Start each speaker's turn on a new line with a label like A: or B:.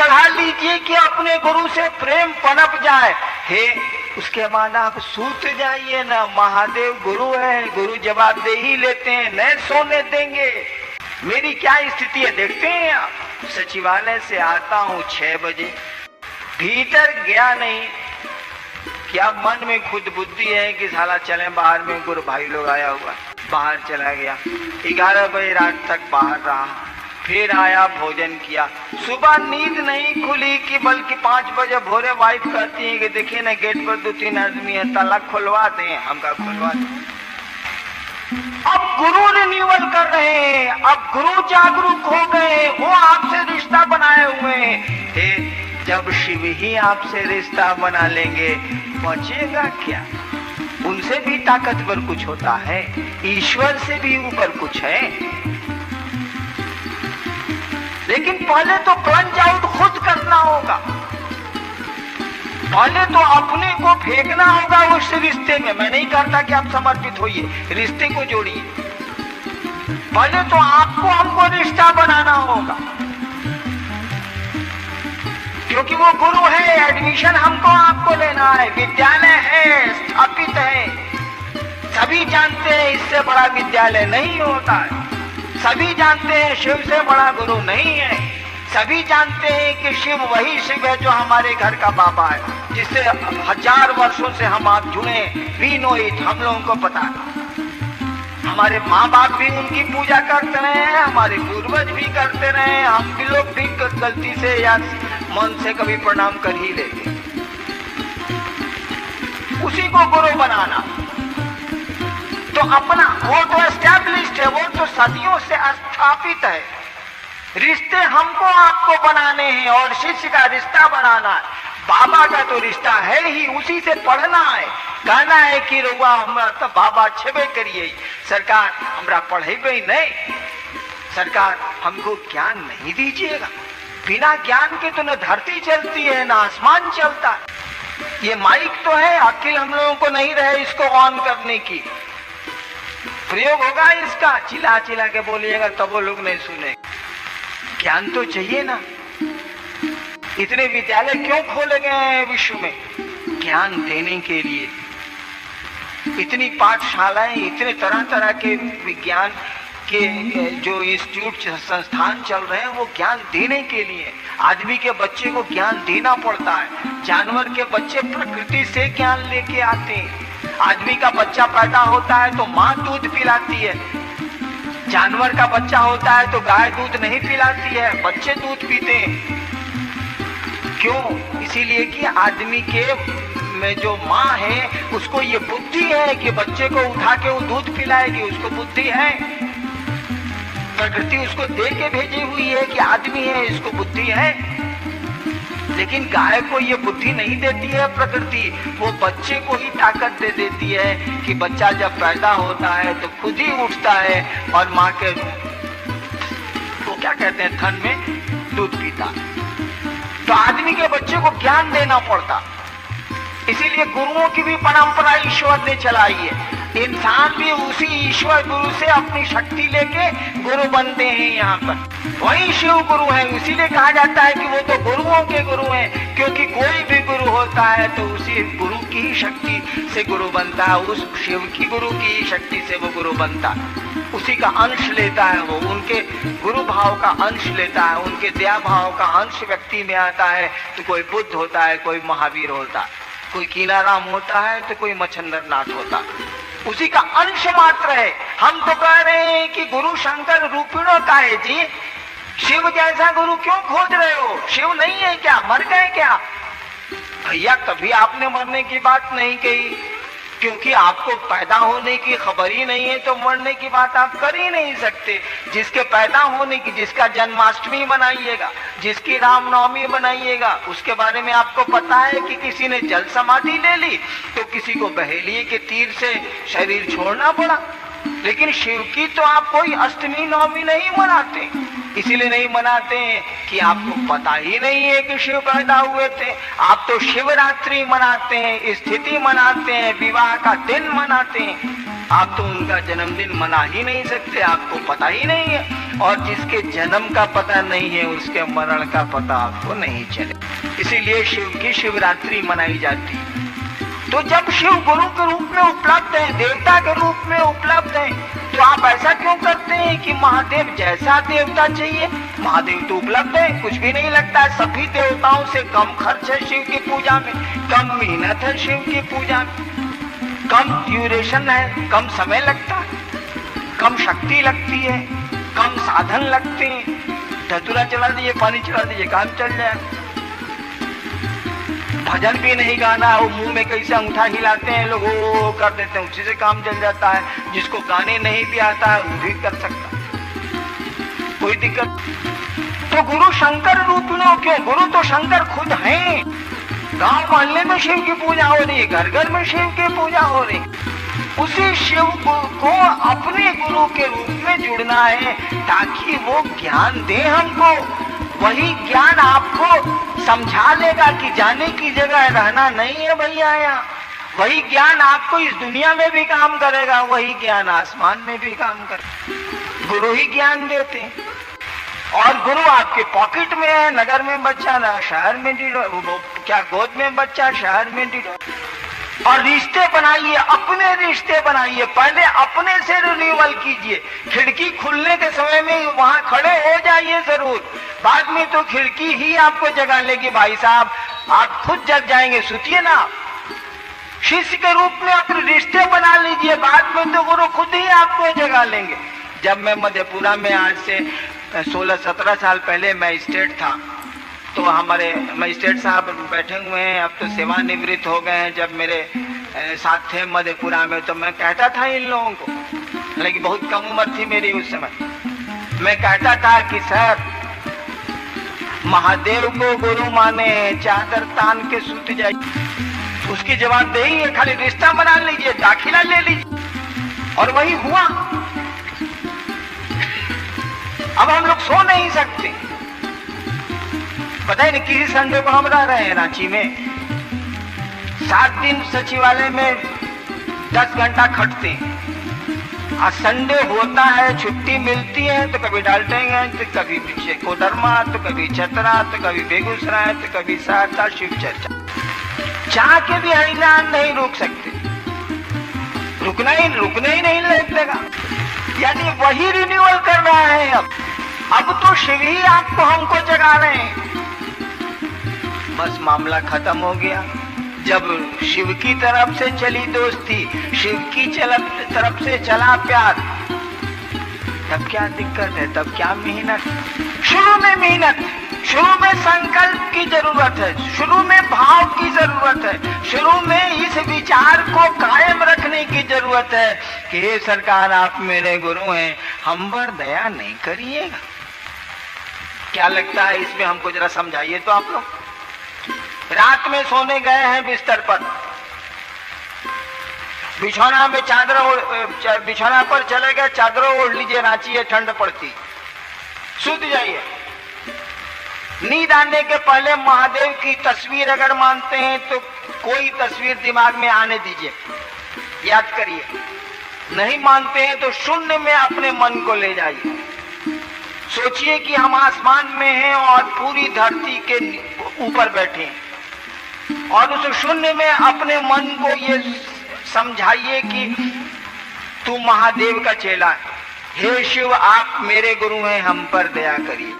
A: चढ़ा लीजिए कि अपने गुरु से प्रेम पनप जाए। हे, उसके बाद आप सूत जाइए ना, महादेव गुरु है, गुरु जवाब दे ही लेते हैं, न सोने देंगे। मेरी क्या स्थिति है देखते हैं आप। सचिवालय से आता हूं 6 बजे, भीतर गया नहीं, क्या मन में खुद बुद्धि है कि साला चले बाहर में, गुरु भाई लोग आया हुआ, बाहर चला गया। 11 बजे रात तक बाहर रहा, फिर आया, भोजन किया। सुबह नींद नहीं खुली कि बल्कि 5 बजे भोरे वाइफ कहती है कि देखिए ना गेट पर 2-3 आदमी है, ताला खुलवा दें। हमका खुलवा दें। अब गुरु रिन्यूअल कर रहे हैं, अब गुरु जागरूक हो गए, वो आपसे रिश्ता बनाए हुए हैं। जब शिव ही आपसे रिश्ता बना लेंगे, बचेगा क्या? उनसे भी ताकतवर कुछ होता है, ईश्वर से भी ऊपर कुछ है। लेकिन पहले तो प्लंज आउट खुद करना होगा, पहले तो अपने को फेंकना होगा उस रिश्ते में। मैं नहीं कहता कि आप समर्पित होइए, रिश्ते को जोड़िए। पहले तो आपको हमको रिश्ता बनाना होगा, क्योंकि वो गुरु है। एडमिशन हमको आपको लेना है, विद्यालय है, स्थापित है। सभी जानते हैं इससे बड़ा विद्यालय नहीं होता है। सभी जानते हैं शिव से बड़ा गुरु नहीं है। सभी जानते हैं कि शिव वही शिव है जो हमारे घर का बाबा है, जिससे 1000 वर्षों से हम आप जुड़े। वी नो इट, हम लोगों को पता है। हमारे माँ बाप भी उनकी पूजा करते रहे हैं, हमारे पूर्वज भी करते रहे, हम भी लोग भी गलती से या मन से कभी प्रणाम कर ही लेते। उसी को गुरु बनाना तो अपना, वो तो एस्टैब्लिश्ड है, वो तो सदियों से स्थापित है। रिश्ते हमको आपको बनाने हैं और शिष्य का रिश्ता बनाना है। बाबा का तो रिश्ता है ही, उसी से पढ़ना है। कहना है कि रुआ हमरा तो बाबा छेबे करिए, सरकार हमरा पढ़ेबे नहीं, सरकार हमको ज्ञान नहीं दीजिएगा। बिना ज्ञान के तो न धरती चलती है, न आसमान चलता है। ये माइक तो है, अकिल हम लोगों को नहीं रहे इसको ऑन करने की। प्रयोग होगा इसका, चिल्ला चिल्ला के बोलिएगा तब वो लोग नहीं सुने। ज्ञान तो चाहिए ना। इतने विद्यालय क्यों खोले गए हैं विश्व में? ज्ञान देने के लिए। इतनी पाठशालाएं, इतने तरह तरह के विज्ञान के जो इंस्टीट्यूट संस्थान चल रहे हैं, वो ज्ञान देने के लिए। आदमी के बच्चे को ज्ञान देना पड़ता है। जानवर के बच्चे प्रकृति से ज्ञान लेके आते हैं। आदमी का बच्चा पैदा होता है तो माँ दूध पिलाती है, जानवर का बच्चा होता है तो गाय दूध नहीं पिलाती है, बच्चे दूध पीते हैं। क्यों? इसीलिए कि आदमी के में जो माँ है उसको ये बुद्धि है कि बच्चे को उठा के वो दूध पिलाएगी, उसको बुद्धि है। प्रकृति उसको दे के भेजी हुई है कि आदमी है, इसको बुद्धि है। लेकिन गाय को ये बुद्धि नहीं देती है प्रकृति, वो बच्चे को ही ताकत दे देती है कि बच्चा जब पैदा होता है तो खुद ही उठता है और माँ के वो क्या कहते हैं थन में दूध पीता। तो आदमी के बच्चे को ज्ञान देना पड़ता। इसीलिए गुरुओं की भी परंपरा ईश्वर ने चलाई है। इंसान भी उसी ईश्वर गुरु से अपनी शक्ति लेके गुरु बनते हैं। यहाँ पर वही शिव गुरु है। इसीलिए कहा जाता है कि वो तो गुरुओं के गुरु हैं, क्योंकि कोई भी गुरु होता है तो उसी गुरु की ही शक्ति से गुरु बनता है, उस शिव की गुरु की ही शक्ति से वो गुरु बनता है। उसी का अंश लेता है, वो उनके गुरु भाव का अंश लेता है, उनके दया भाव का अंश व्यक्ति में आता है। तो कोई बुद्ध होता है, कोई महावीर होता है, कोई कीनाराम होता है तो कोई मच्छंदर नाथ होता है। उसी का अंश मात्र है। हम तो कह रहे हैं कि गुरु शंकर रूपिणों का है जी। शिव जैसा गुरु क्यों खोज रहे हो? शिव नहीं है क्या? मर गए क्या? भैया कभी आपने मरने की बात नहीं कही, क्योंकि आपको पैदा होने की खबर ही नहीं है तो मरने की बात आप कर ही नहीं सकते। जिसके पैदा होने की, जिसका जन्माष्टमी बनाइएगा, जिसकी रामनवमी बनाइएगा, उसके बारे में आपको पता है कि किसी ने जल समाधि ले ली तो किसी को बहेलिए के तीर से शरीर छोड़ना पड़ा। लेकिन शिव की तो आप कोई अष्टमी नवमी नहीं मनाते। इसीलिए नहीं मनाते कि आपको पता ही नहीं है कि शिव पैदा हुए थे। आप तो शिवरात्रि मनाते हैं, स्थिति मनाते हैं, विवाह का दिन मनाते हैं। आप तो उनका जन्मदिन मना ही नहीं सकते, आपको पता ही नहीं है। और जिसके जन्म का पता नहीं है उसके मरण का पता आपको नहीं चले। इसीलिए शिव की शिवरात्रि मनाई जाती है। तो जब शिव गुरु के रूप में उपलब्ध है, देवता के रूप में उपलब्ध है, तो आप ऐसा क्यों करते हैं कि महादेव जैसा देवता चाहिए? महादेव तो उपलब्ध है, कुछ भी नहीं लगता है। सभी देवताओं से कम खर्च है शिव की पूजा में, कम मेहनत है शिव की पूजा में, कम ड्यूरेशन है, कम समय लगता है, कम शक्ति लगती है, कम साधन लगते हैं। धतूरा चला दीजिए, पानी चला दीजिए, काम चल जाए। भजन भी नहीं गाना, वो मुंह में कैसे अंगूठा हिलाते हैं लोग, वो कर देते हैं, उसी से काम चल जाता है। जिसको गाने नहीं भी आता है वो भी कर सकता, कोई दिक्कत। तो गुरु शंकर रूपिणों क्यों? गुरु तो शंकर खुद हैं। गांव मोहल्ले में शिव की पूजा हो रही है, घर घर में शिव की पूजा हो रही। उसी शिव को अपने गुरु के रूप में जुड़ना है ताकि वो ज्ञान दे हमको। वही ज्ञान आपको समझा लेगा कि जाने की जगह रहना नहीं है भैया यहाँ। वही ज्ञान आपको इस दुनिया में भी काम करेगा, वही ज्ञान आसमान में भी काम करेगा। गुरु ही ज्ञान देते हैं। और गुरु आपके पॉकेट में है, नगर में बच्चा ना शहर में क्या गोद में बच्चा शहर में और रिश्ते बनाइए, अपने रिश्ते बनाइए। पहले अपने से रिन्यूअल कीजिए। खिड़की खुलने के समय में वहां खड़े हो जाइए जरूर, बाद में तो खिड़की ही आपको जगा लेगी। भाई साहब आप खुद जग जाएंगे, सुतिए ना। शिष्य के रूप में अपने रिश्ते बना लीजिए, बाद में तो गुरु खुद ही आपको जगा लेंगे। जब मैं मधेपुरा में आज से 16-17 साल पहले मजिस्ट्रेट था, तो हमारे मजिस्ट्रेट साहब बैठे हुए हैं, अब तो सेवानिवृत्त हो गए हैं। जब मेरे साथ थे मधेपुरा में तो मैं कहता था इन लोगों को, हालांकि बहुत कम उम्र थी मेरी उस समय, मैं कहता था कि सर महादेव को गुरु माने, चादर तान के सूत जाइए। उसकी जवाबदेही है, खाली रिश्ता बना लीजिए, दाखिला ले लीजिए। और वही हुआ। अब हम लोग सो नहीं सकते। पता ही नहीं, किसी संडे को हम रह रहे हैं रांची में, 7 दिन सचिवालय में 10 घंटा खटते हैं। आज संडे होता है, छुट्टी मिलती है तो कभी डाल्टेंगंज, तो कभी पीछे कोडरमा, तो कभी चतरा, तो कभी बेगूसराय, तो कभी सहरसा, शिव चर्चा। चाह के भी हरिनाम नहीं रुक सकते, रुकने ही नहीं लगेगा। यानी वही रिन्यूअल कर रहा है। अब तो शिव ही आपको हमको जगा रहे हैं। बस मामला खत्म हो गया। जब शिव की तरफ से चली दोस्ती, शिव की तरफ से चला प्यार, तब क्या दिक्कत है, तब क्या मेहनत। शुरू में मेहनत, शुरू में संकल्प की जरूरत है, शुरू में भाव की जरूरत है, शुरू में इस विचार को कायम रखने की जरूरत है कि हे सरकार आप मेरे गुरु हैं, हम पर दया नहीं करिएगा। क्या लगता है इसमें, हमको जरा समझाइए तो आप लोग। रात में सोने गए हैं बिस्तर पर, बिछौना में बिछौना पर चले गए, चादर ओढ़ लीजिए, रांची है ठंड पड़ती, सूत जाइए। नींद आने के पहले महादेव की तस्वीर अगर मानते हैं तो कोई तस्वीर दिमाग में आने दीजिए, याद करिए। नहीं मानते हैं तो शून्य में अपने मन को ले जाइए। सोचिए कि हम आसमान में हैं और पूरी धरती के ऊपर बैठे हैं, और उस शून्य में अपने मन को ये समझाइए कि तू महादेव का चेला है। हे शिव आप मेरे गुरु हैं, हम पर दया करिए।